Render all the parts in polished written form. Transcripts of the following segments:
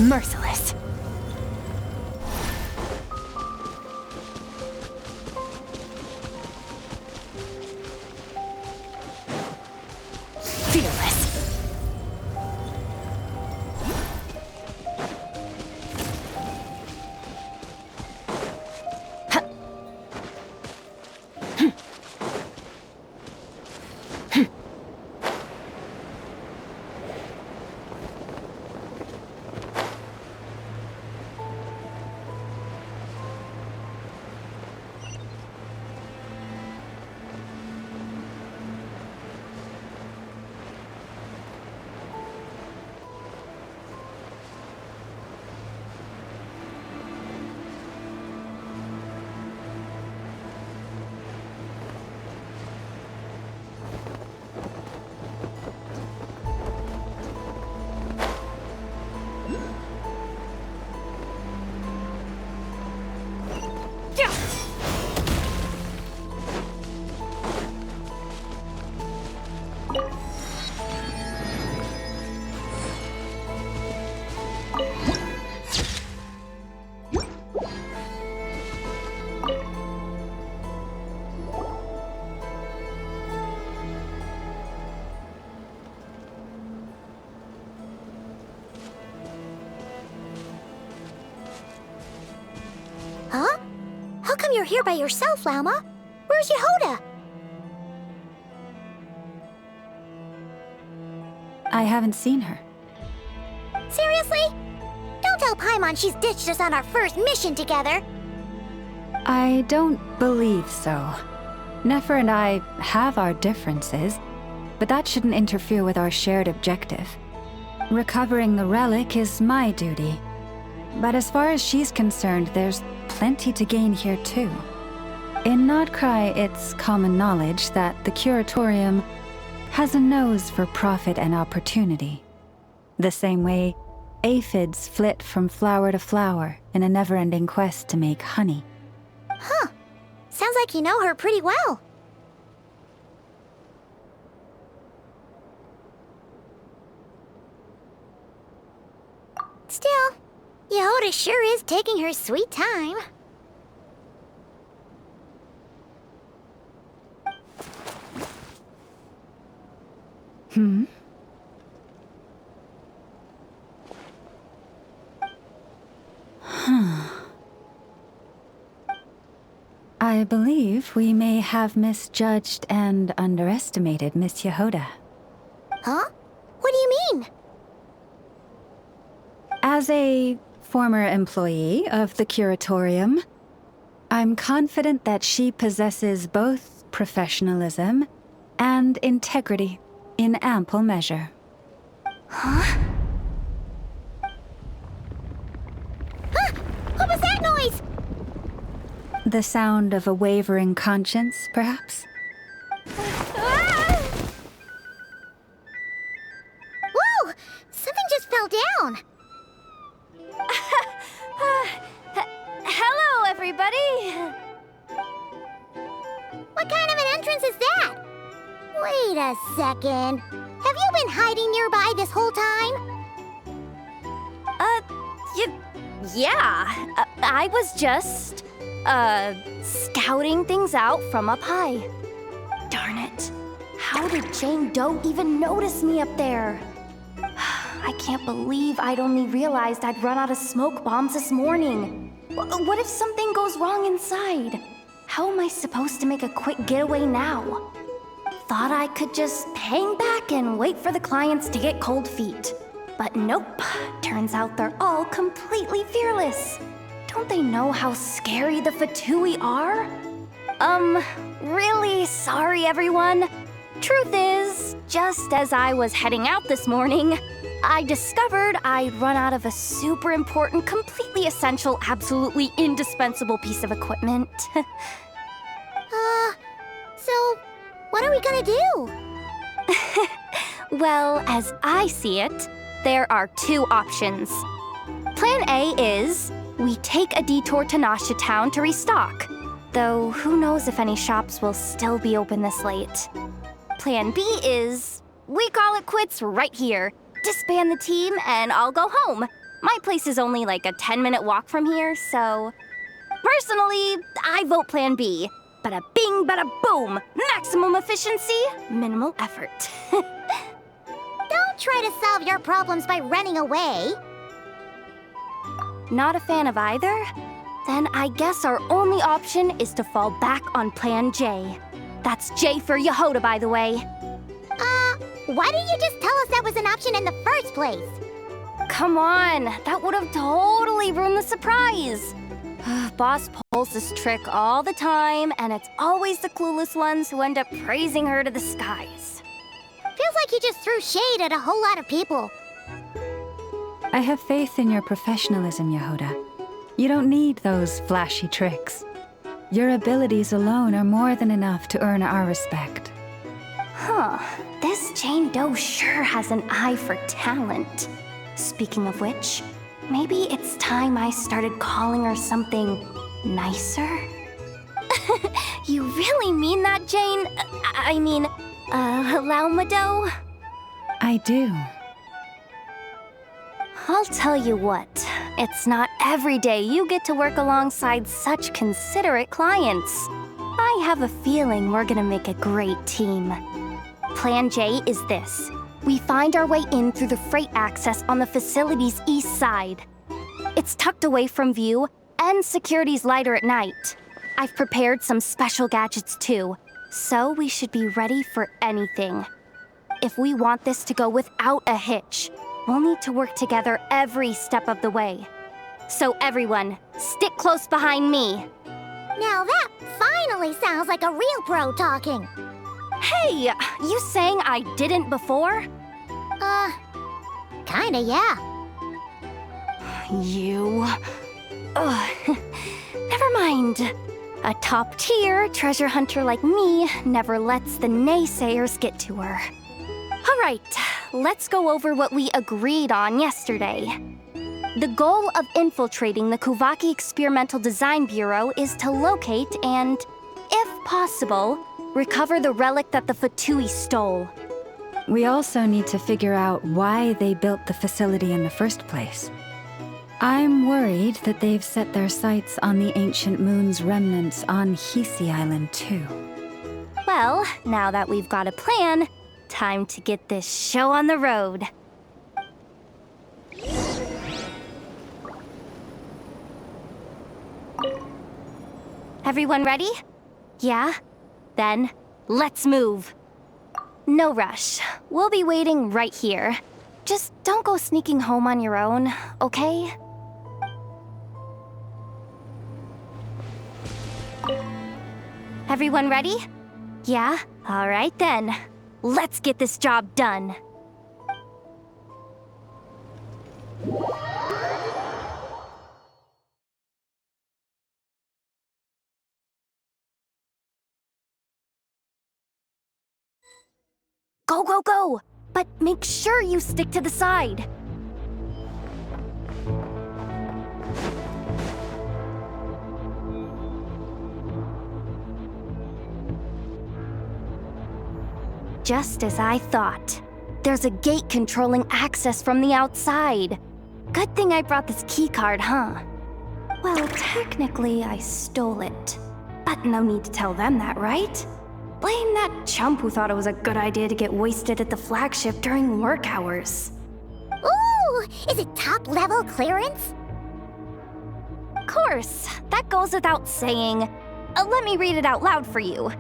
Merciless. Fearless. Huh? How come you're here by yourself, Lauma? Where's Yehoda? I haven't seen her. Seriously? Don't tell Paimon she's ditched us on our first mission together. I don't believe so. Nefer and I have our differences, but that shouldn't interfere with our shared objective. Recovering the relic is my duty. But as far as she's concerned, there's plenty to gain here too. In Nodcry, it's common knowledge that the Curatorium has a nose for profit and opportunity. The same way aphids flit from flower to flower in a never-ending quest to make honey. Huh. Sounds like you know her pretty well. Still, Yehoda sure is taking her sweet time. I believe we may have misjudged and underestimated Miss Yehoda. Huh? What do you mean? As a former employee of the Curatorium, I'm confident that she possesses both professionalism and integrity in ample measure. Huh? Huh? What was that noise? The sound of a wavering conscience, perhaps? Ah! Whoa! Something just fell down. Hello, everybody! What kind of an entrance is that? Wait a second. Have you been hiding nearby this whole time? Yeah. I was just, scouting things out from up high. Darn it. How did Jane Doe even notice me up there? I can't believe I'd only realized I'd run out of smoke bombs this morning. What if something goes wrong inside? How am I supposed to make a quick getaway now? Thought I could just hang back and wait for the clients to get cold feet. But nope, turns out they're all completely fearless. Don't they know how scary the Fatui are? Really sorry everyone. Truth is, just as I was heading out this morning, I discovered I'd run out of a super important, completely essential, absolutely indispensable piece of equipment. So, what are we gonna do? Well, as I see it, there are two options. Plan A is, we take a detour to Nasha Town to restock, though who knows if any shops will still be open this late. Plan B is, we call it quits right here, disband the team, and I'll go home. My place is only like a 10-minute walk from here, so... Personally, I vote Plan B. Bada bing, bada boom! Maximum efficiency, minimal effort. Don't try to solve your problems by running away. Not a fan of either? Then I guess our only option is to fall back on Plan J. That's J for Yehoda, by the way. Why didn't you just tell us that was an option in the first place? Come on, that would have totally ruined the surprise. Boss pulls this trick all the time, and it's always the clueless ones who end up praising her to the skies. Feels like you just threw shade at a whole lot of people. I have faith in your professionalism, Yehoda. You don't need those flashy tricks. Your abilities alone are more than enough to earn our respect. Huh, this Jane Doe sure has an eye for talent. Speaking of which, maybe it's time I started calling her something nicer? You really mean that, Jane? Laumado? I do. I'll tell you what, it's not every day you get to work alongside such considerate clients. I have a feeling we're gonna make a great team. Plan J is this. We find our way in through the freight access on the facility's east side. It's tucked away from view, and security's lighter at night. I've prepared some special gadgets too, so we should be ready for anything. If we want this to go without a hitch, we'll need to work together every step of the way. So everyone, stick close behind me. Now that finally sounds like a real pro talking. Hey, you saying I didn't before? Kinda, yeah. You... Ugh. Never mind. A top-tier treasure hunter like me never lets the naysayers get to her. All right, let's go over what we agreed on yesterday. The goal of infiltrating the Kuvaki Experimental Design Bureau is to locate and, if possible, recover the relic that the Fatui stole. We also need to figure out why they built the facility in the first place. I'm worried that they've set their sights on the ancient moon's remnants on Hisi Island too. Well, now that we've got a plan, time to get this show on the road. Everyone ready? Yeah? Then, let's move. No rush. We'll be waiting right here. Just don't go sneaking home on your own, okay? Everyone ready? Yeah? All right then. Let's get this job done. Go, go, go! But make sure you stick to the side. Just as I thought. There's a gate controlling access from the outside. Good thing I brought this keycard, huh? Well, technically I stole it. But no need to tell them that, right? Blame that chump who thought it was a good idea to get wasted at the flagship during work hours. Ooh, is it top-level clearance? Of course, that goes without saying. Let me read it out loud for you.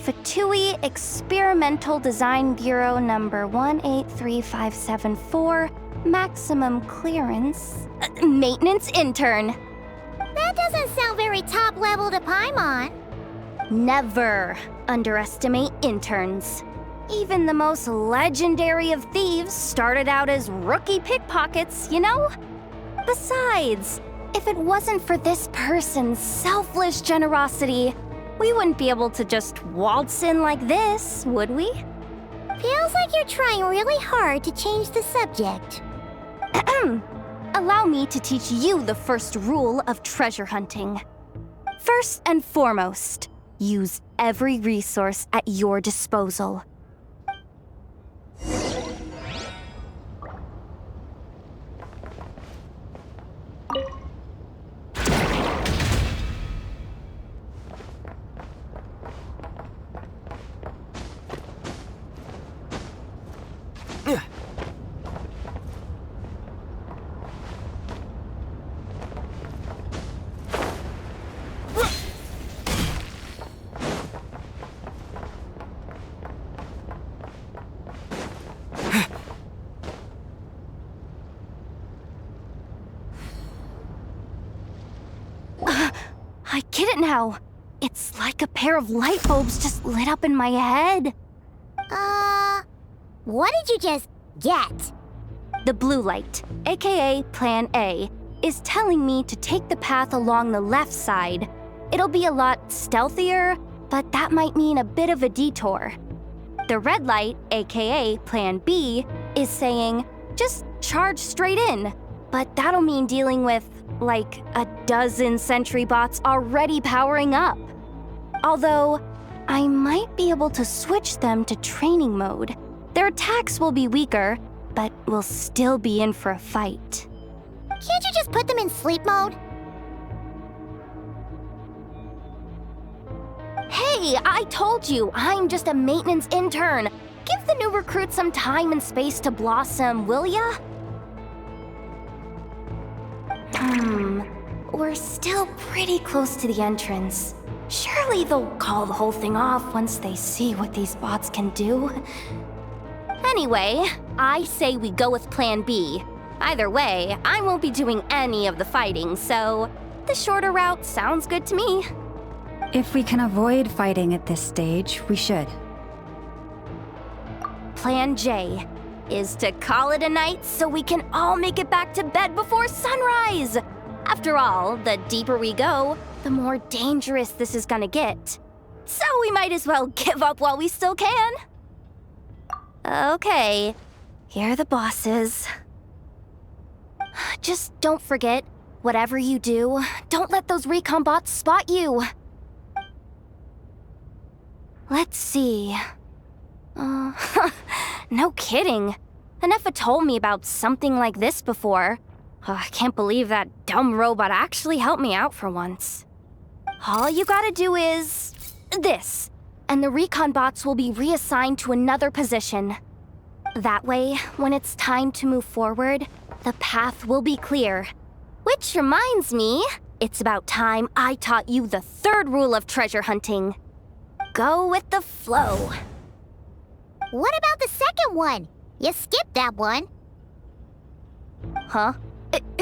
Fatui Experimental Design Bureau number 183574, maximum clearance, maintenance intern. That doesn't sound very top-level to Paimon. Never underestimate interns. Even the most legendary of thieves started out as rookie pickpockets, you know? Besides, if it wasn't for this person's selfless generosity, we wouldn't be able to just waltz in like this, would we? Feels like you're trying really hard to change the subject. Allow me to teach you the first rule of treasure hunting. First and foremost, use every resource at your disposal. I get it now. It's like a pair of light bulbs just lit up in my head. What did you just get? The blue light, aka Plan A, is telling me to take the path along the left side. It'll be a lot stealthier, but that might mean a bit of a detour. The red light, aka Plan B, is saying, just charge straight in. But that'll mean dealing with, like, a dozen sentry bots already powering up. Although, I might be able to switch them to training mode. Their attacks will be weaker, but we'll still be in for a fight. Can't you just put them in sleep mode? Hey, I told you, I'm just a maintenance intern. Give the new recruits some time and space to blossom, will ya? We're still pretty close to the entrance. Surely they'll call the whole thing off once they see what these bots can do. Anyway, I say we go with Plan B. Either way, I won't be doing any of the fighting, so the shorter route sounds good to me. If we can avoid fighting at this stage, we should. Plan J is to call it a night so we can all make it back to bed before sunrise. After all, the deeper we go, the more dangerous this is gonna get. So we might as well give up while we still can. Okay, here are the bosses. Just don't forget, whatever you do, don't let those recon bots spot you. Let's see. No kidding. Anefa told me about something like this before. I can't believe that dumb robot actually helped me out for once. All you gotta do is this, and the recon bots will be reassigned to another position. That way, when it's time to move forward, the path will be clear. Which reminds me, it's about time I taught you the third rule of treasure hunting. Go with the flow. What about the second one? You skipped that one. Huh?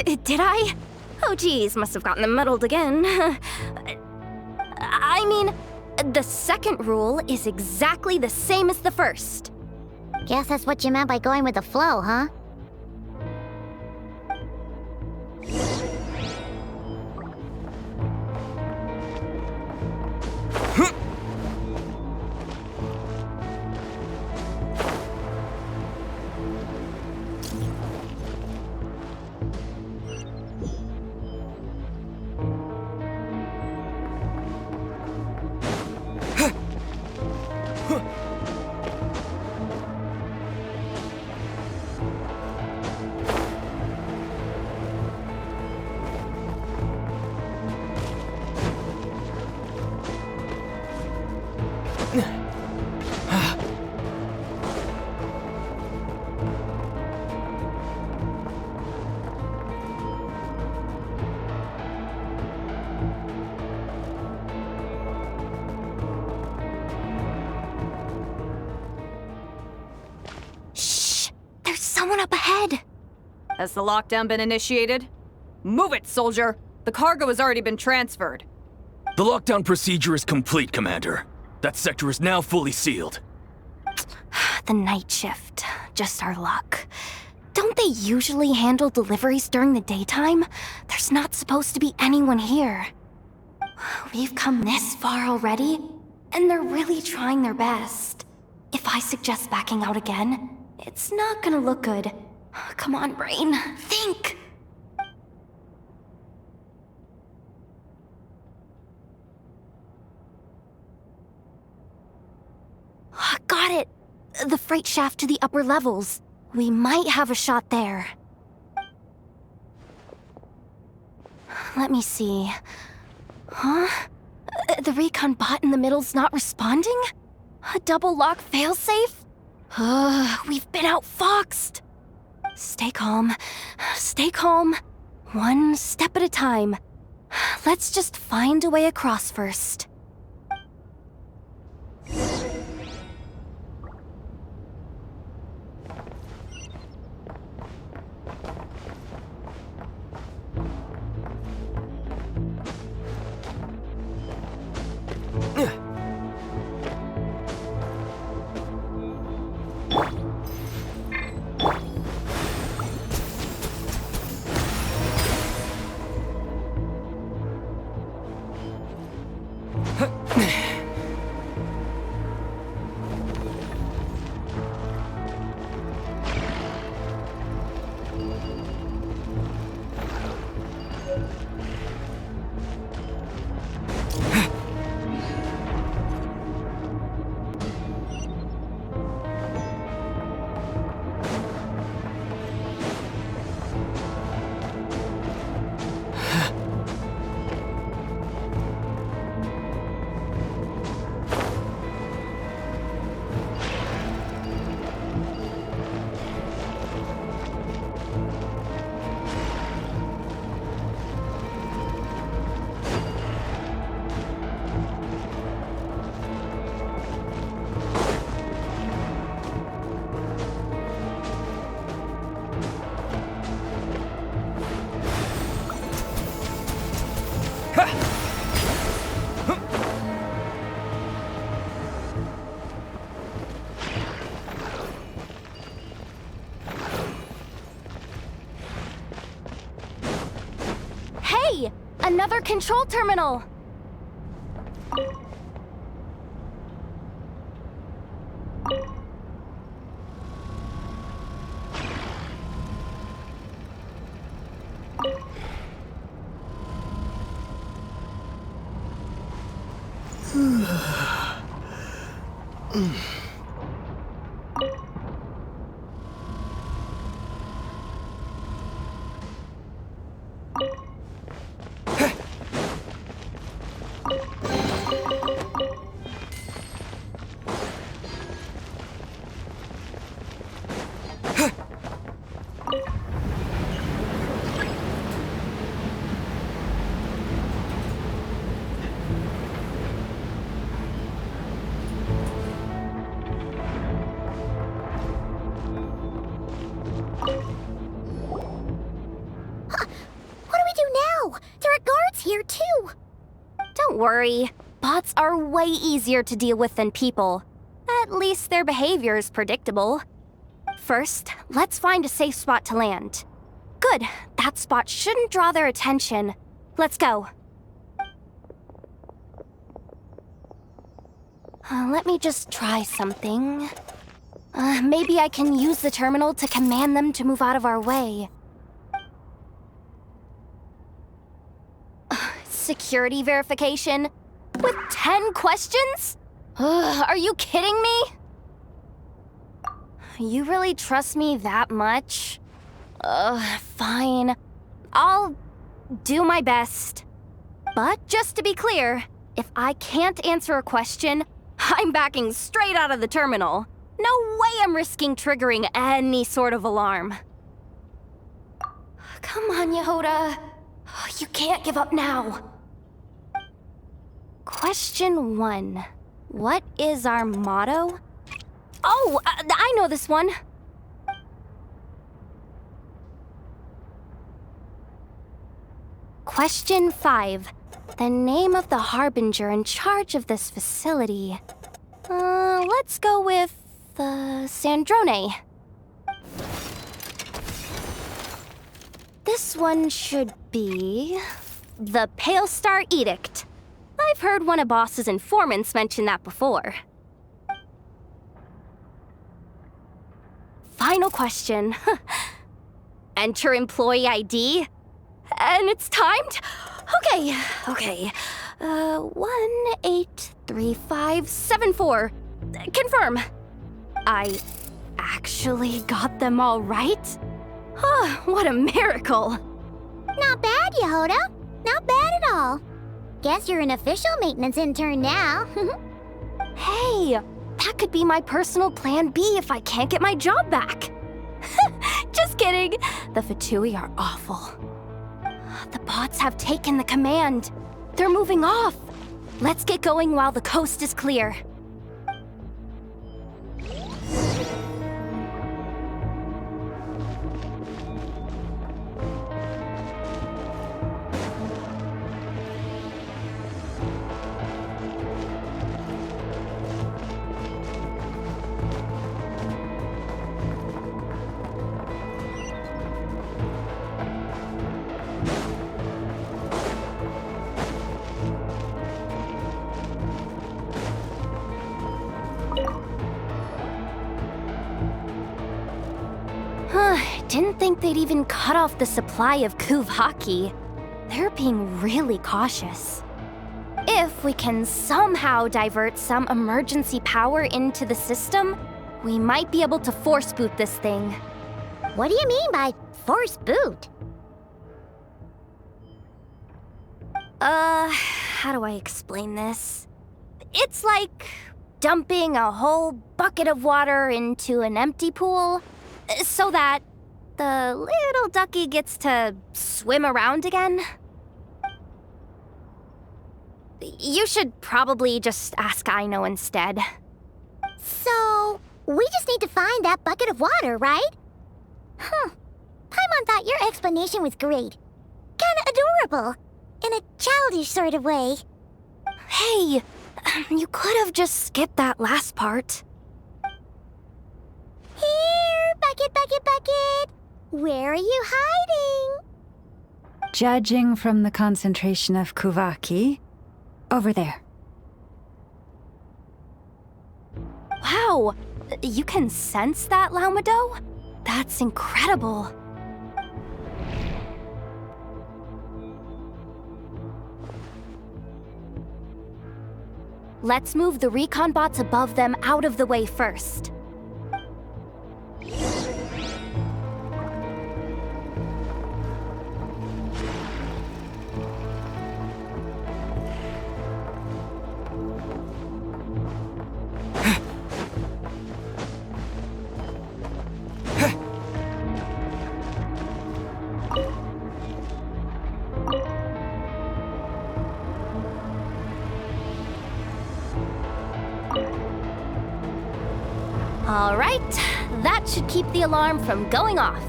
Did I? Oh geez, must have gotten muddled again. I mean, the second rule is exactly the same as the first. Guess that's what you meant by going with the flow, huh? Someone up ahead! Has the lockdown been initiated? Move it, soldier! The cargo has already been transferred. The lockdown procedure is complete, Commander. That sector is now fully sealed. The night shift. Just our luck. Don't they usually handle deliveries during the daytime? There's not supposed to be anyone here. We've come this far already, and they're really trying their best. If I suggest backing out again, it's not gonna look good. Come on, brain. Think! Got it! The freight shaft to the upper levels. We might have a shot there. Let me see. Huh? The recon bot in the middle's not responding? A double lock failsafe? We've been outfoxed! Stay calm. Stay calm. One step at a time. Let's just find a way across first. Hey! Another control terminal! Here too. Don't worry. Bots are way easier to deal with than people. At least their behavior is predictable. First, let's find a safe spot to land. Good. That spot shouldn't draw their attention. Let's go. Let me just try something. Maybe I can use the terminal to command them to move out of our way. Security verification? With 10 questions? Are you kidding me? You really trust me that much? Fine. I'll do my best. But just to be clear, if I can't answer a question, I'm backing straight out of the terminal. No way I'm risking triggering any sort of alarm. Come on, Yehoda. You can't give up now. Question 1. What is our motto? Oh, I know this one. Question 5. The name of the harbinger in charge of this facility. Let's go with, Sandrone. This one should be... the Pale Star Edict. I've heard one of Boss's informants mention that before. Final question. Enter employee ID. And it's timed? Okay. 183574. Confirm. I actually got them all right? What a miracle. Not bad, Yehoda. Not bad at all. Guess you're an official maintenance intern now. Hey, that could be my personal plan B if I can't get my job back. Just kidding. The Fatui are awful. The bots have taken the command. They're moving off. Let's get going while the coast is clear. didn't think they'd even cut off the supply of Kuvaki. They're being really cautious. If we can somehow divert some emergency power into the system, we might be able to force boot this thing. What do you mean by force boot? How do I explain this? It's like dumping a whole bucket of water into an empty pool so that the little ducky gets to swim around again. You should probably just ask Aino instead. So, we just need to find that bucket of water, right? Huh. Paimon thought your explanation was great. Kinda adorable. In a childish sort of way. Hey, you could have just skipped that last part. Here, bucket, bucket, bucket. Where are you hiding? Judging from the concentration of Kuvaki, over there. Wow, you can sense that, Laumado? That's incredible. Let's move the recon bots above them out of the way first. All right, that should keep the alarm from going off.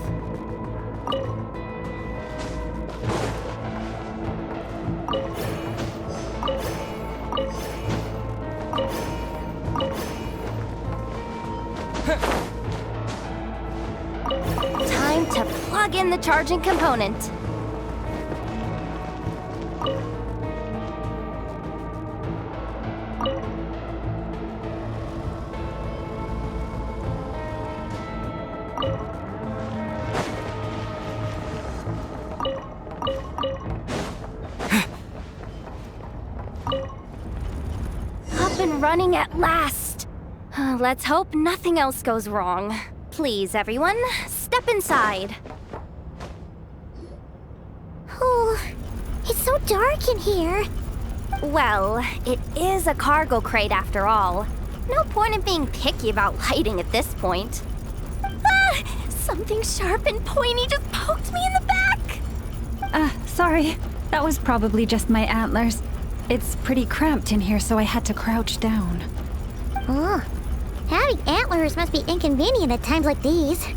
Time to plug in the charging component. Up and running at last. Let's hope nothing else goes wrong. Please, everyone, step inside. Oh, it's so dark in here. Well, it is a cargo crate after all. No point in being picky about lighting at this point. Ah! Something sharp and pointy just poked me in the back! Sorry. That was probably just my antlers. It's pretty cramped in here, so I had to crouch down. Oh, having antlers must be inconvenient at times like these.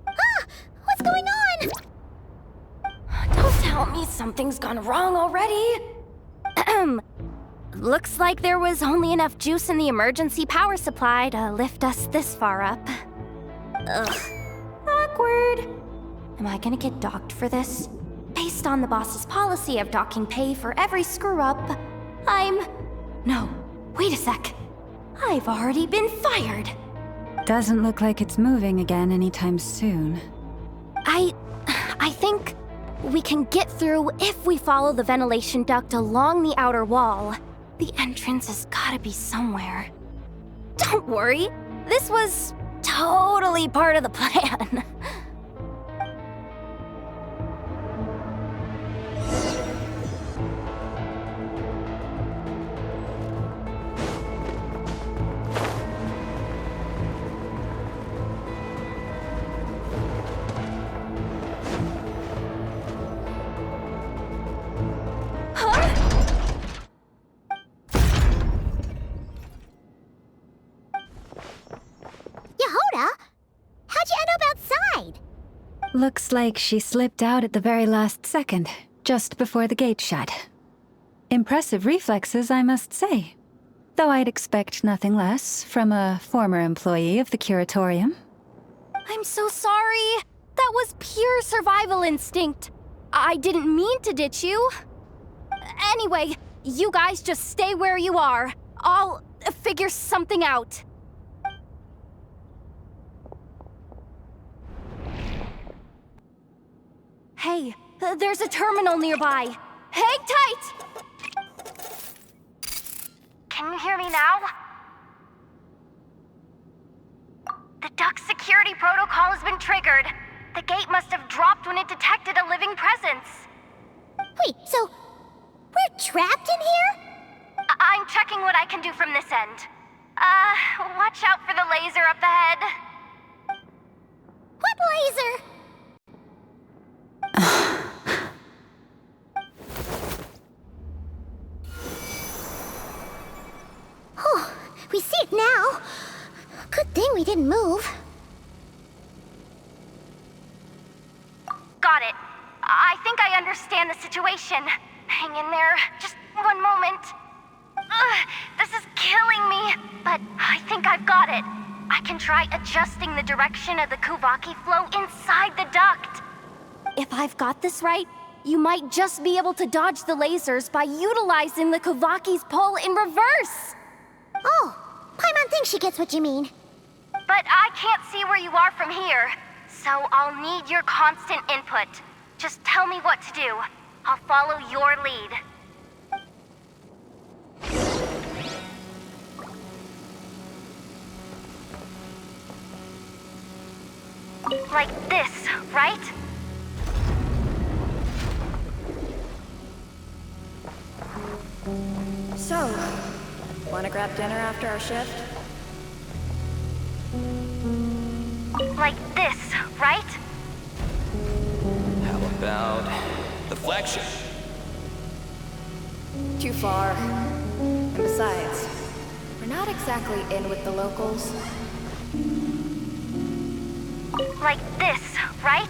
Ah! What's going on? Don't tell me something's gone wrong already. Looks like there was only enough juice in the emergency power supply to lift us this far up. Ugh. Awkward. Am I gonna get docked for this? Based on the boss's policy of docking pay for every screw-up, No, wait a sec. I've already been fired. Doesn't look like it's moving again anytime soon. I think we can get through if we follow the ventilation duct along the outer wall. The entrance has gotta be somewhere. Don't worry, this was totally part of the plan. Yehoda? How'd you end up outside? Looks like she slipped out at the very last second, just before the gate shut. Impressive reflexes, I must say. Though I'd expect nothing less from a former employee of the curatorium. I'm so sorry. That was pure survival instinct. I didn't mean to ditch you. Anyway, you guys just stay where you are. I'll figure something out. Hey, there's a terminal nearby. Hang tight! Can you hear me now? The duck security protocol has been triggered. The gate must have dropped when it detected a living presence. Wait, so we're trapped in here? I'm checking what I can do from this end. Watch out for the laser up ahead. What laser? Oh, we see it now. Good thing we didn't move. Got it. I think I understand the situation. Hang in there. Just one moment. This is killing me, but I think I've got it. I can try adjusting the direction of the Kuvaki flow inside the duct. If I've got this right, you might just be able to dodge the lasers by utilizing the Kuvaki's pull in reverse. Oh, Paimon thinks she gets what you mean. But I can't see where you are from here, so I'll need your constant input. Just tell me what to do. I'll follow your lead. Like this, right? So, wanna grab dinner after our shift? Like this, right? How about the flagship? Too far. And besides, we're not exactly in with the locals. Like this, right?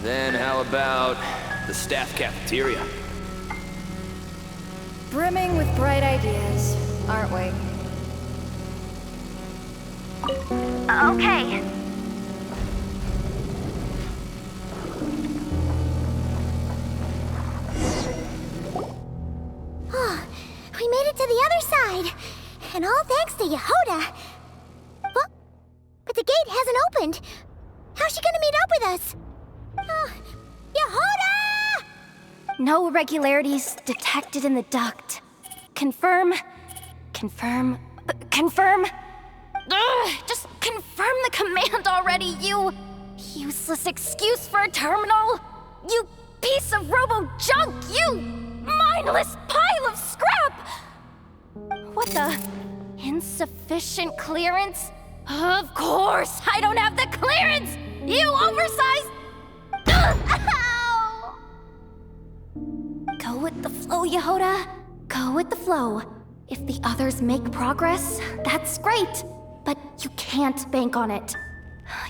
Then how about the staff cafeteria? Brimming with bright ideas, aren't we? Okay. Oh, we made it to the other side. And all thanks to Yehoda. Well, but the gate hasn't opened. How's she gonna meet up with us? Yehoda! No irregularities detected in the duct. Confirm. Confirm. Confirm. Ugh, just confirm the command already, you useless excuse for a terminal. You piece of robo-junk, you mindless pile of scrap! What the? Insufficient clearance? Of course, I don't have the clearance! You oversized... Ow! Go with the flow, Yehoda. Go with the flow. If the others make progress, that's great. But you can't bank on it.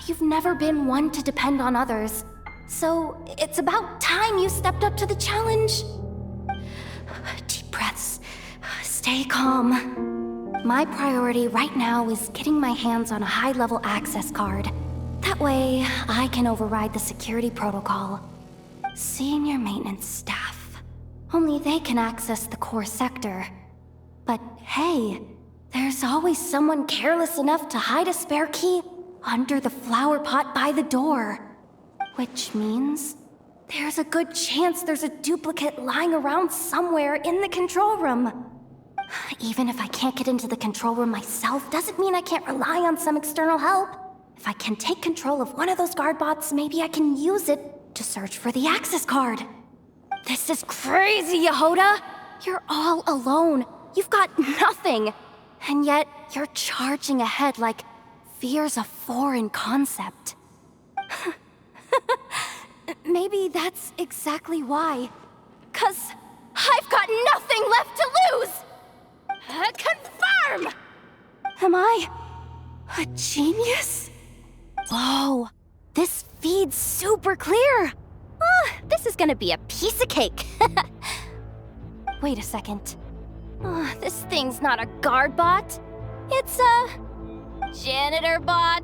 You've never been one to depend on others. So it's about time you stepped up to the challenge. Deep breaths. Stay calm. My priority right now is getting my hands on a high-level access card. That way, I can override the security protocol. Senior maintenance staff. Only they can access the core sector. But hey, there's always someone careless enough to hide a spare key under the flower pot by the door. Which means there's a good chance there's a duplicate lying around somewhere in the control room. Even if I can't get into the control room myself, doesn't mean I can't rely on some external help. If I can take control of one of those guard bots, maybe I can use it to search for the access card. This is crazy, Yehoda! You're all alone. You've got nothing. And yet, you're charging ahead like fear's a foreign concept. Maybe that's exactly why. 'Cause I've got nothing left to lose! Confirm! Am I a genius? Whoa, this feed's super clear. Oh, this is gonna be a piece of cake. Wait a second. Oh, this thing's not a guard bot. It's a janitor bot.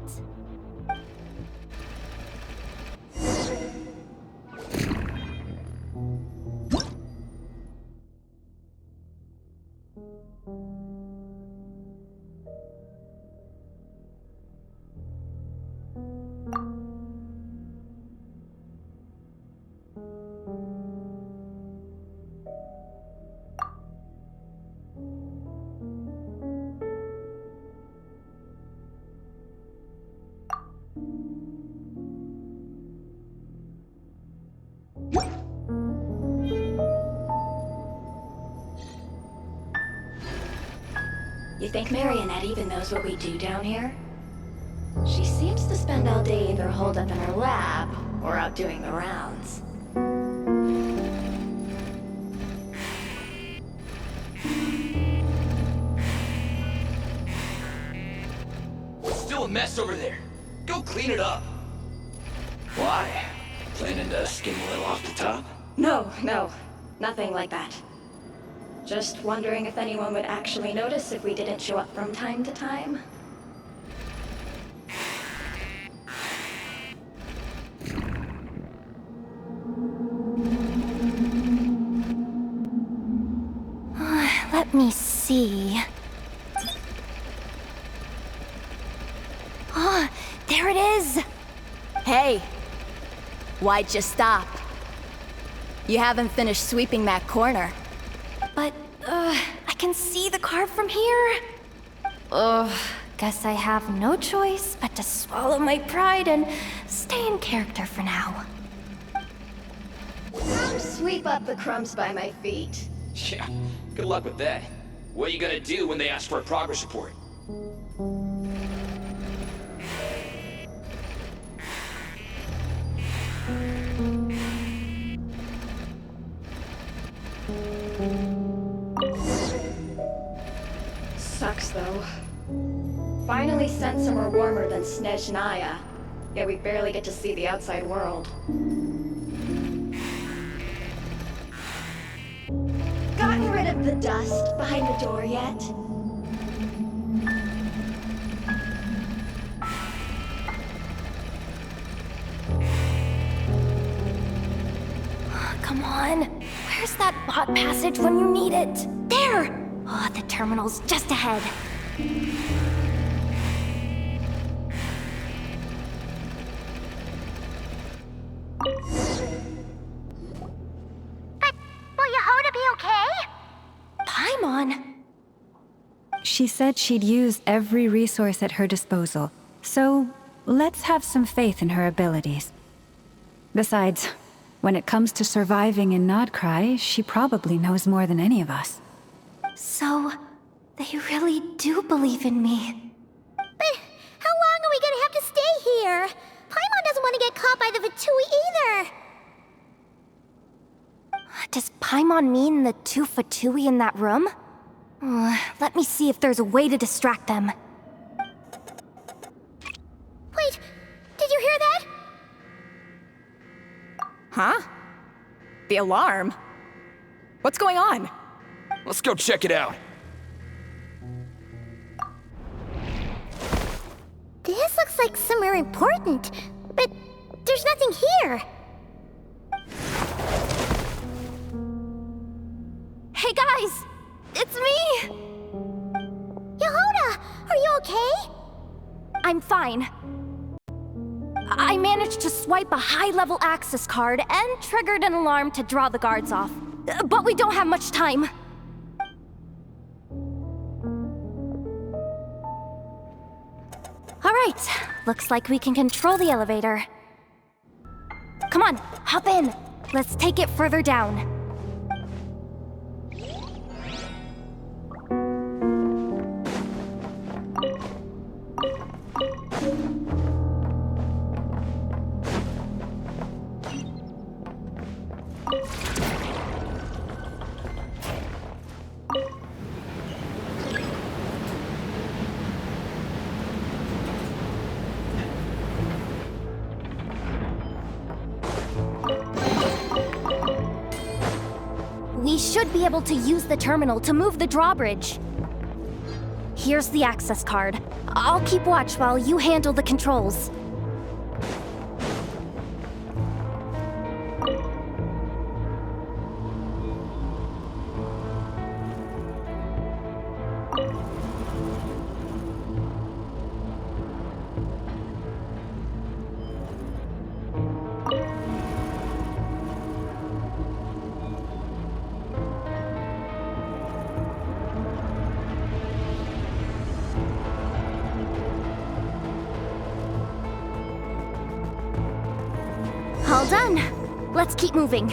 think Marionette even knows what we do down here? She seems to spend all day either holed up in her lab or out doing the rounds. Still a mess over there. Go clean it up. Why? Planning to skim a little off the top? No, nothing like that. Just wondering if anyone would actually notice if we didn't show up from time to time. Let me see. Ah, there it is! Hey! Why'd you stop? You haven't finished sweeping that corner. But, I can see the card from here. Guess I have no choice but to swallow my pride and stay in character for now. Sweep up the crumbs by my feet. Yeah, good luck with that. What are you gonna do when they ask for a progress report? Sucks though. Finally sent somewhere warmer than Snezhnaya, yet we barely get to see the outside world. Gotten rid of the dust behind the door yet? Come on. Where's that bot passage when you need it? There! Oh, the terminal's just ahead. But will Yehoda be okay? Paimon? She said she'd use every resource at her disposal, so let's have some faith in her abilities. Besides, when it comes to surviving in Nodcry, she probably knows more than any of us. So, they really do believe in me. But how long are we gonna have to stay here? Paimon doesn't want to get caught by the Fatui either. Does Paimon mean the two Fatui in that room? Let me see if there's a way to distract them. Wait, did you hear that? Huh? The alarm? What's going on? Let's go check it out. This looks like somewhere important, but there's nothing here. Hey guys! It's me! Yehoda, are you okay? I'm fine. I managed to swipe a high-level access card and triggered an alarm to draw the guards off. But we don't have much time. All right, looks like we can control the elevator. Come on, hop in. Let's take it further down. We should be able to use the terminal to move the drawbridge. Here's the access card. I'll keep watch while you handle the controls. All done. Let's keep moving.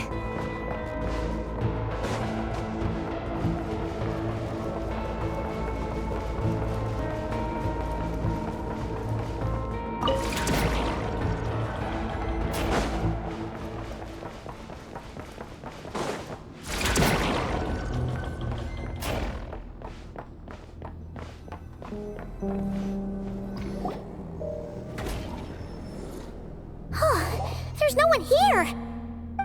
There's no one here!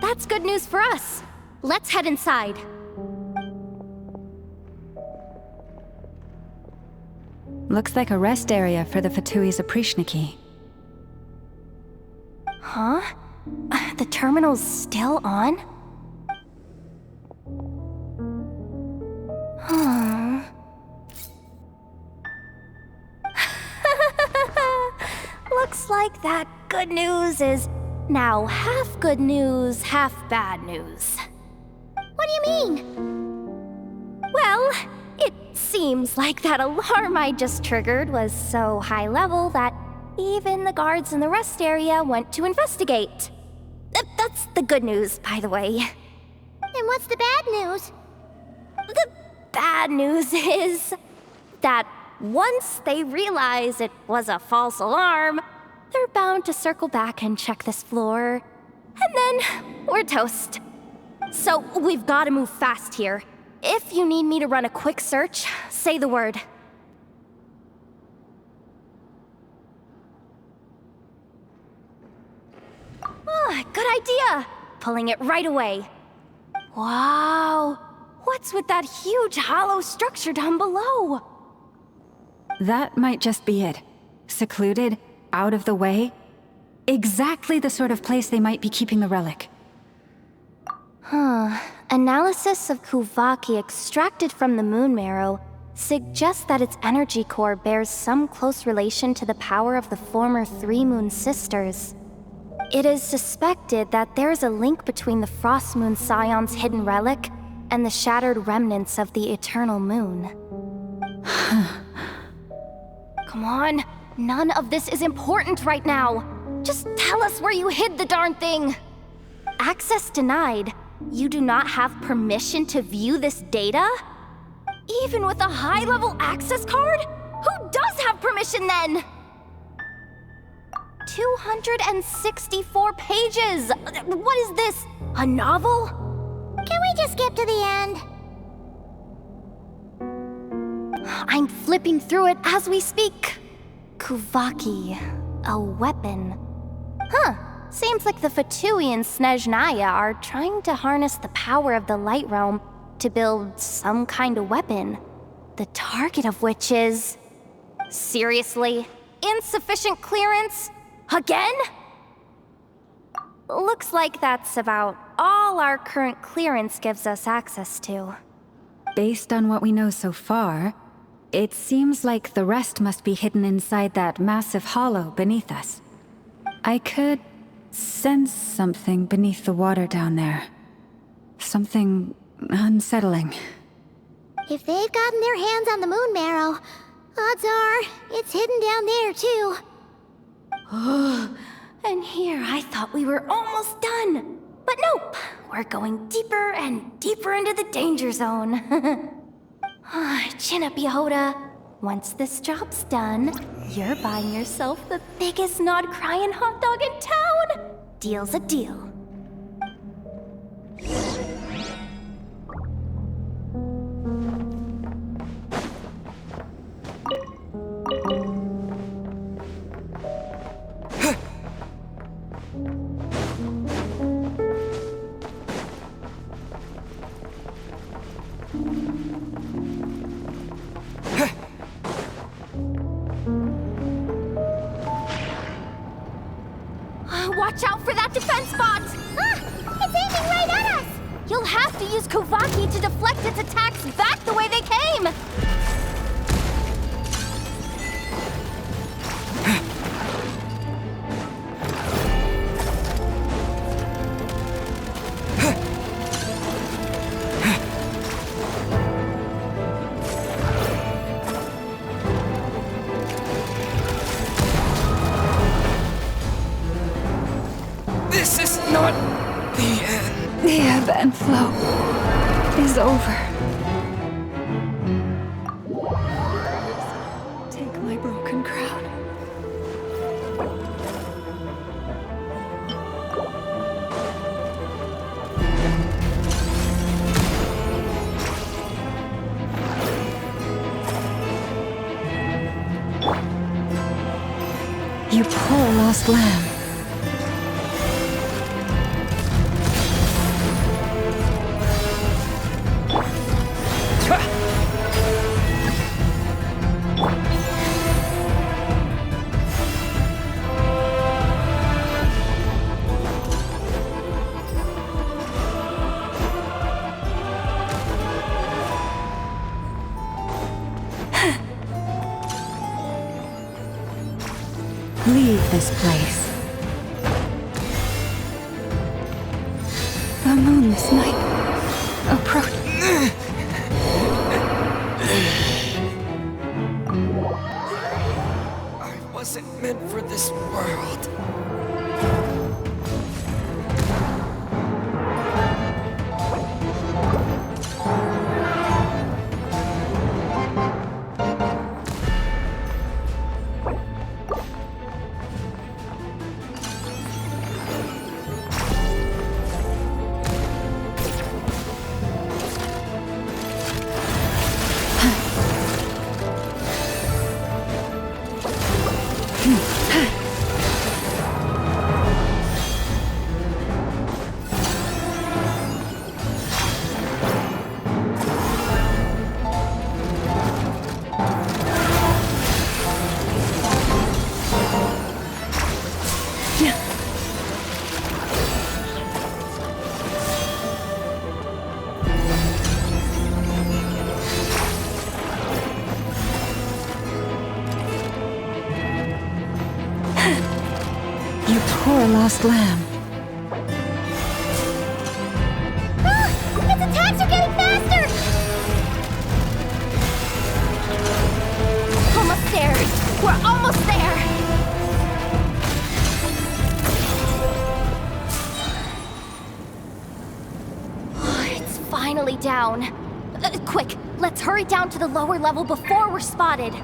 That's good news for us. Let's head inside. Looks like a rest area for the Fatui's Oprishniki. Huh? The terminal's still on? Huh. Looks like that good news is now half good news, half bad news. What do you mean? Well, it seems like that alarm I just triggered was so high level that even the guards in the rest area went to investigate. That's the good news, by the way. And what's the bad news? The bad news is that once they realize it was a false alarm, they're bound to circle back and check this floor. And then we're toast. So we've got to move fast here. If you need me to run a quick search, say the word. Good idea! Pulling it right away. Wow! What's with that huge hollow structure down below? That might just be it. Secluded, out of the way. Exactly the sort of place they might be keeping the relic. Analysis of Kuvaki extracted from the moon marrow suggests that its energy core bears some close relation to the power of the former Three Moon Sisters. It is suspected that there is a link between the Frost Moon Scion's hidden relic and the shattered remnants of the Eternal Moon. Come on, none of this is important right now. Just tell us where you hid the darn thing. Access denied. You do not have permission to view this data? Even with a high-level access card? Who does have permission then? 264 pages! What is this? A novel? Can we just skip to the end? I'm flipping through it as we speak. Kuvaki, a weapon. Huh. Seems like the Fatui and Snezhnaya are trying to harness the power of the Light Realm to build some kind of weapon. The target of which is... Seriously? Insufficient clearance? Again? Looks like that's about all our current clearance gives us access to. Based on what we know so far, it seems like the rest must be hidden inside that massive hollow beneath us. I could sense something beneath the water down there. Something unsettling. If they've gotten their hands on the moon marrow, odds are it's hidden down there too. And here I thought we were almost done. But nope, we're going deeper and deeper into the danger zone. Chin up, Yehoda. Once this job's done, you're buying yourself the biggest nod-crying hot dog in town. Deal's a deal. Watch out for that defense bot! It's aiming right at us! You'll have to use Kuvaki to deflect its attacks back the way they came! This is not the end. The ebb and flow is over. Take my broken crown. You poor lost lamb. this place. The moonless night approach. I wasn't meant for this world. You poor lost lamb. Its attacks are getting faster! Almost there. We're almost there. It's finally down. Quick, let's hurry down to the lower level before we're spotted.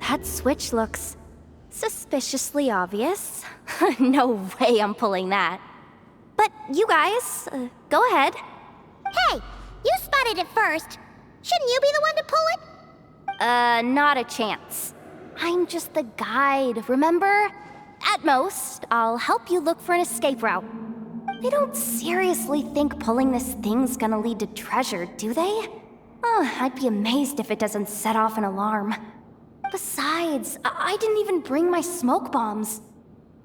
That switch looks suspiciously obvious. No way I'm pulling that. But you guys, go ahead. Hey, you spotted it first. Shouldn't you be the one to pull it? Not a chance. I'm just the guide, remember? At most, I'll help you look for an escape route. They don't seriously think pulling this thing's gonna lead to treasure, do they? I'd be amazed if it doesn't set off an alarm. Besides, I didn't even bring my smoke bombs.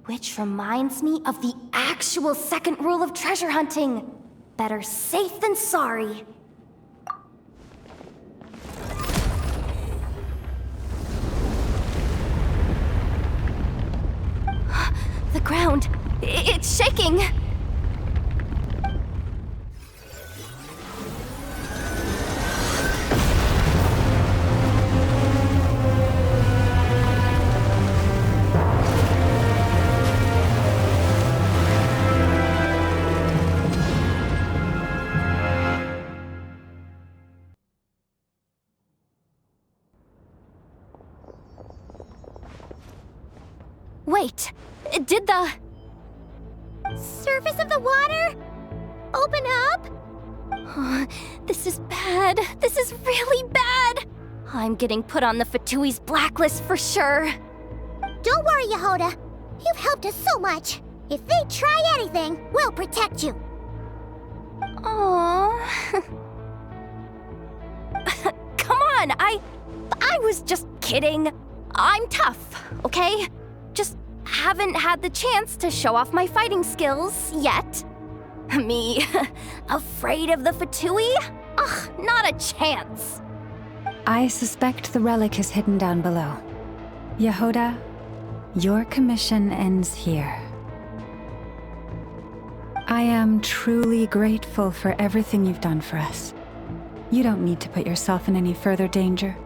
Which reminds me of the actual second rule of treasure hunting. Better safe than sorry. The ground, it's shaking. Wait, did the Surface of the water? Open up? This is bad. This is really bad. I'm getting put on the Fatui's blacklist for sure. Don't worry, Yehoda. You've helped us so much. If they try anything, we'll protect you. Aww. Come on, I was just kidding. I'm tough, okay? Just haven't had the chance to show off my fighting skills yet. Me, afraid of the Fatui? Ugh, not a chance. I suspect the relic is hidden down below. Yehoda, your commission ends here. I am truly grateful for everything you've done for us. You don't need to put yourself in any further danger.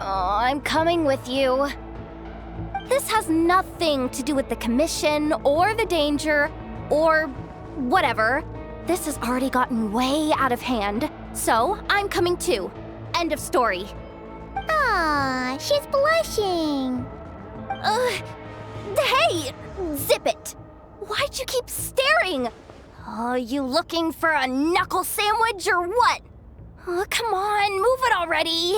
I'm coming with you. This has nothing to do with the commission or the danger or whatever. This has already gotten way out of hand, so I'm coming too. End of story. Ah, she's blushing. Hey! Zip it! Why'd you keep staring? Oh, you looking for a knuckle sandwich or what? Oh, come on, move it already.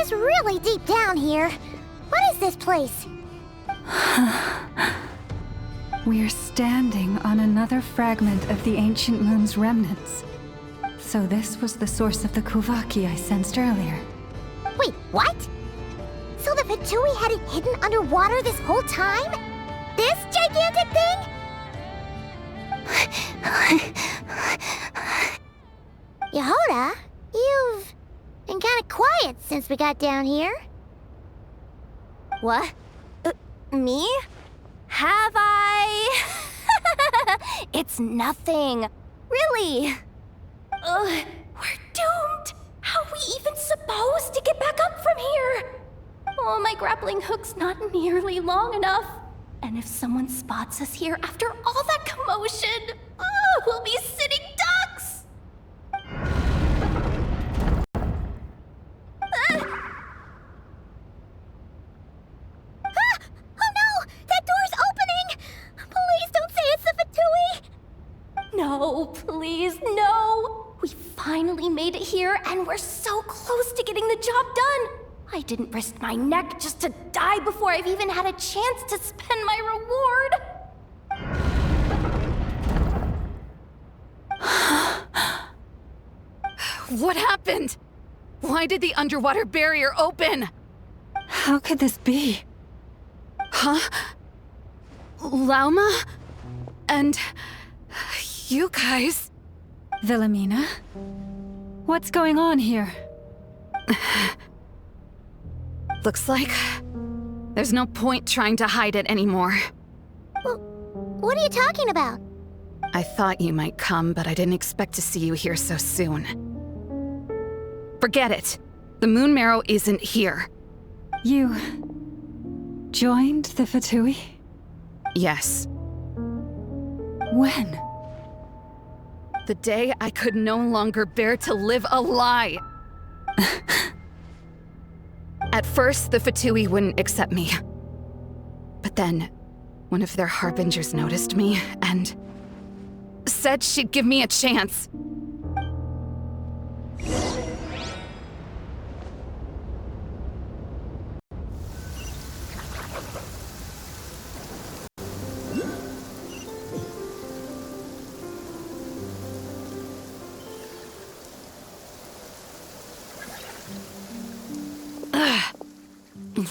water's really deep down here. What is this place? We're standing on another fragment of the ancient moon's remnants. So this was the source of the Kuvaki I sensed earlier. Wait, what? So the Fatui had it hidden underwater this whole time? This gigantic thing? Yehoda, you've been kinda quiet since we got down here. What? Me? Have I? It's nothing. Really. We're doomed. How are we even supposed to get back up from here? Oh, my grappling hook's not nearly long enough. And if someone spots us here after all that commotion, we'll be sitting ducks! Oh no! That door's opening! Please don't say it's the Fatui! No, please, no! We finally made it here, and we're so close to getting the job done! I didn't risk my neck just to die before I've even had a chance to spend my reward! What happened? Why did the underwater barrier open? How could this be? Huh? Lauma? And... you guys... Wilhelmina? What's going on here? Looks like... there's no point trying to hide it anymore. Well, what are you talking about? I thought you might come, but I didn't expect to see you here so soon. Forget it. The moon marrow isn't here. You... joined the Fatui? Yes. When? The day I could no longer bear to live a lie. At first, the Fatui wouldn't accept me. But then, one of their harbingers noticed me and said she'd give me a chance.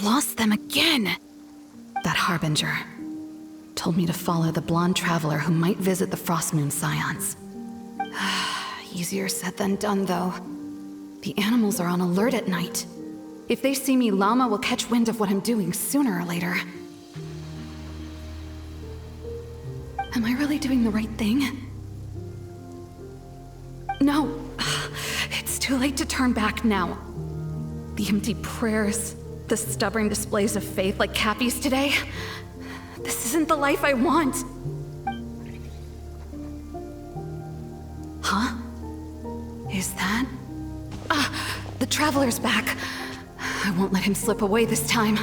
Lost them again. That harbinger told me to follow the blonde traveler who might visit the Frost Moon Scions. Easier said than done, though. The animals are on alert at night. If they see me, Llama will catch wind of what I'm doing sooner or later. Am I really doing the right thing? No. It's too late to turn back now. The empty prayers, the stubborn displays of faith like Cappy's today. This isn't the life I want. Huh? Is that? The Traveler's back. I won't let him slip away this time.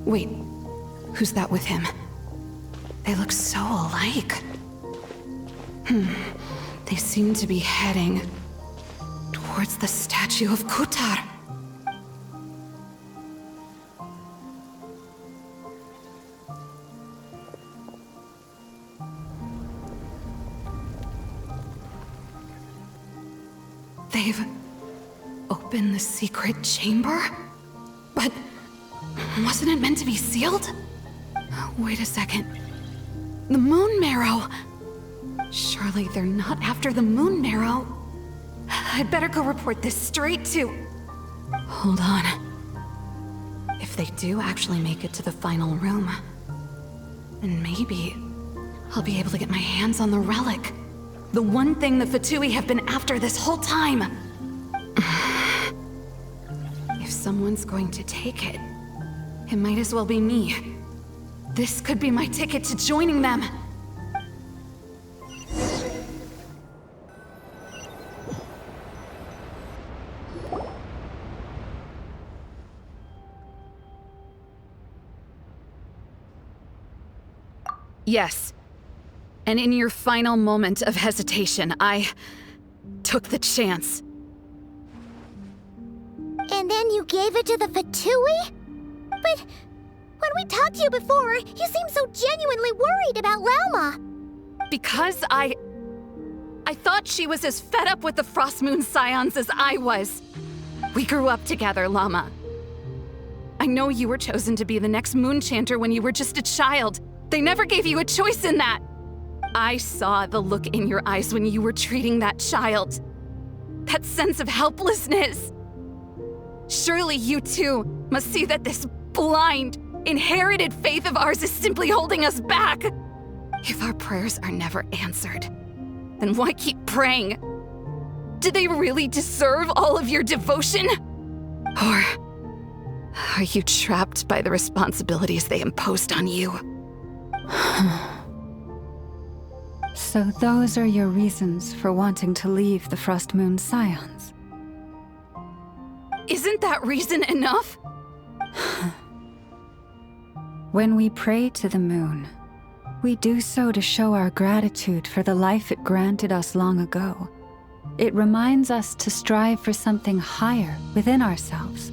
Wait, who's that with him? They look so alike. They seem to be heading towards the statue of Kutar. They've opened the secret chamber? But wasn't it meant to be sealed? Wait a second. The moon marrow! Surely they're not after the moon marrow. I'd better go report this straight to... Hold on. If they do actually make it to the final room, then maybe I'll be able to get my hands on the relic. The one thing the Fatui have been after this whole time. If someone's going to take it, it might as well be me. This could be my ticket to joining them. Yes. And in your final moment of hesitation, I took the chance. And then you gave it to the Fatui? But when we talked to you before, you seemed so genuinely worried about Lauma. Because I thought she was as fed up with the Frost Moon Scions as I was. We grew up together, Llama. I know you were chosen to be the next Moon Chanter when you were just a child. They never gave you a choice in that. I saw the look in your eyes when you were treating that child. That sense of helplessness. Surely you too must see that this blind, inherited faith of ours is simply holding us back. If our prayers are never answered, then why keep praying? Do they really deserve all of your devotion? Or are you trapped by the responsibilities they imposed on you? So those are your reasons for wanting to leave the Frost Moon Scions? Isn't that reason enough? When we pray to the moon, we do so to show our gratitude for the life it granted us long ago. It reminds us to strive for something higher within ourselves.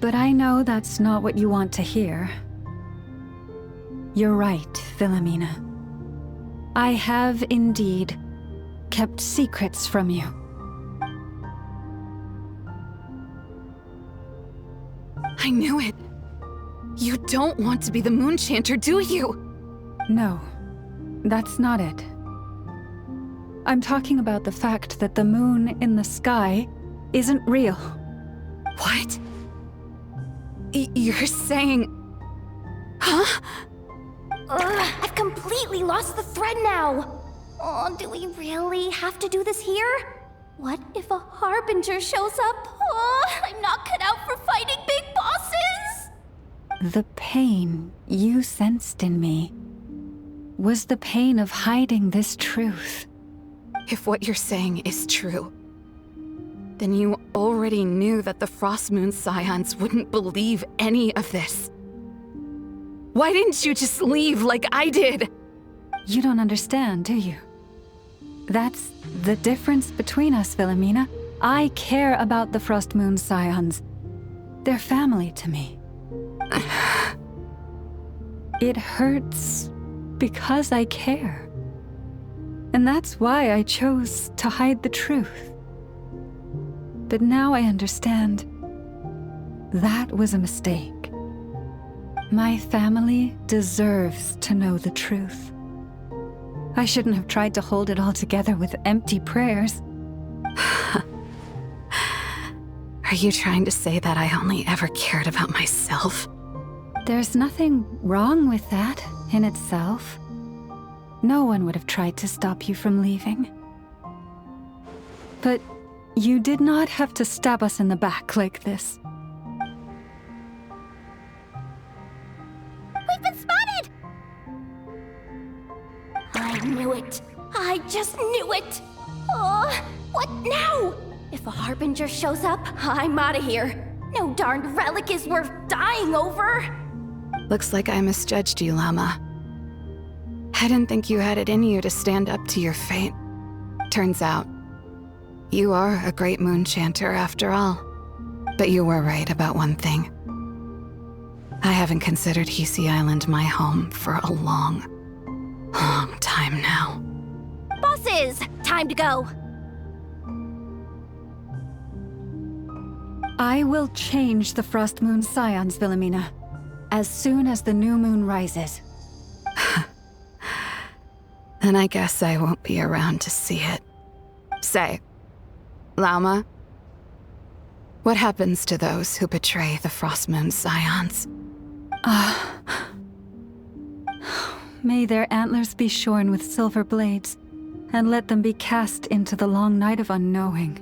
But I know that's not what you want to hear. You're right, Philomena. I have indeed kept secrets from you. I knew it. You don't want to be the Moon Chanter, do you? No, that's not it. I'm talking about the fact that the moon in the sky isn't real. What? You're saying... Huh? I've completely lost the thread now. Oh, do we really have to do this here? What if a Harbinger shows up? Oh, I'm not cut out for fighting big bosses! The pain you sensed in me was the pain of hiding this truth. If what you're saying is true, then you already knew that the Frost Moon Scions wouldn't believe any of this. Why didn't you just leave like I did? You don't understand, do you? That's the difference between us, Philomena. I care about the Frost Moon Scions. They're family to me. It hurts because I care. And that's why I chose to hide the truth. But now I understand. That was a mistake. My family deserves to know the truth. I shouldn't have tried to hold it all together with empty prayers. Are you trying to say that I only ever cared about myself? There's nothing wrong with that in itself. No one would have tried to stop you from leaving. But you did not have to stab us in the back like this. We've been spotted! I knew it. I just knew it. Oh, what now? If a Harbinger shows up, I'm out of here. No darned relic is worth dying over. Looks like I misjudged you, Llama. I didn't think you had it in you to stand up to your fate. Turns out, you are a great Moon Chanter after all. But you were right about one thing. I haven't considered Hisi Island my home for a long time now. Bosses, time to go. I will change the Frost Moon Scions, Philomena, as soon as the new moon rises. Then I guess I won't be around to see it. Say, Lauma, what happens to those who betray the Frost Moon Scions? May their antlers be shorn with silver blades, and let them be cast into the long night of unknowing.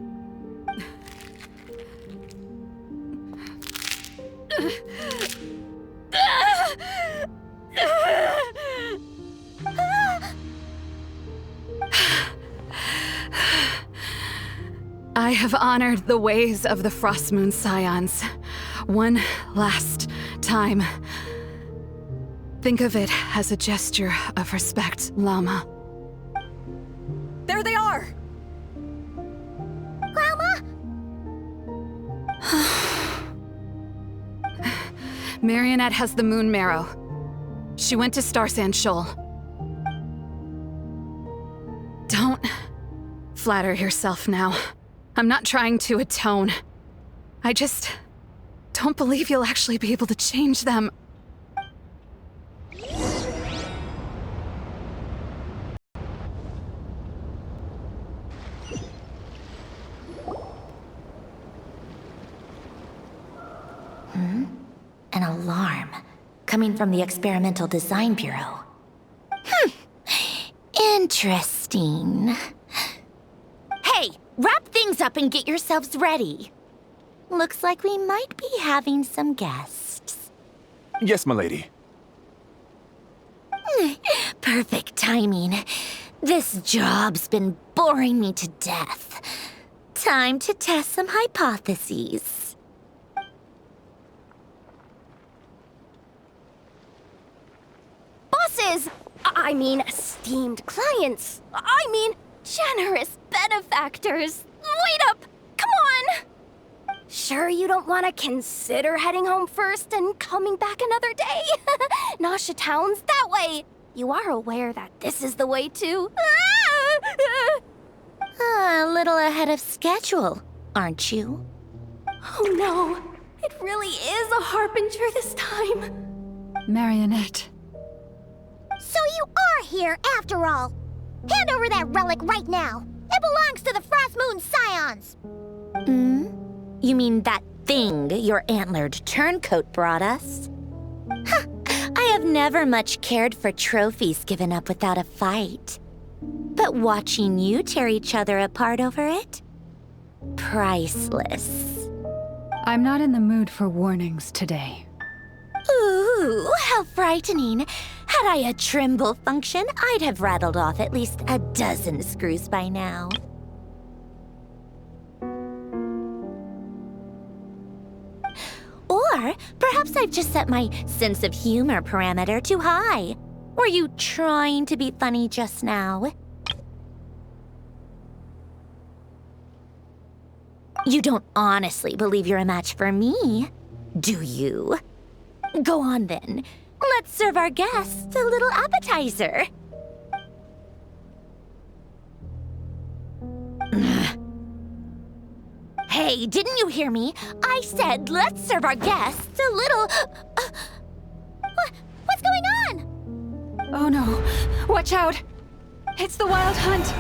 I have honored the ways of the Frost Moon Scions one last time. Think of it as a gesture of respect, Llama. There they are! Lauma? Marionette has the moon marrow. She went to Star Sand Shoal. Don't flatter yourself now. I'm not trying to atone. I just don't believe you'll actually be able to change them. An alarm coming from the Experimental Design Bureau. Interesting. Hey, wrap things up and get yourselves ready. Looks like we might be having some guests. Yes, milady. Perfect timing. This job's been boring me to death. Time to test some hypotheses. Bosses! I mean, esteemed clients. I mean, generous benefactors. Wait up! Come on! Sure you don't want to consider heading home first and coming back another day? Nasha Town's that way. You are aware that this is the way too. A little ahead of schedule, aren't you? Oh no, it really is a harbinger this time. Marionette. So you are here after all. Hand over that relic right now. It belongs to the Frost Moon Scions. You mean that thing your antlered turncoat brought us? Huh. I have never much cared for trophies given up without a fight. But watching you tear each other apart over it? Priceless. I'm not in the mood for warnings today. Ooh, how frightening. Had I a Trimble function, I'd have rattled off at least a dozen screws by now. Or perhaps I've just set my sense of humor parameter too high. Were you trying to be funny just now? You don't honestly believe you're a match for me, do you? Go on then. Let's serve our guests a little appetizer. Hey, didn't you hear me? I said let's serve our guests a little... What's going on? Oh no. Watch out! It's the Wild Hunt!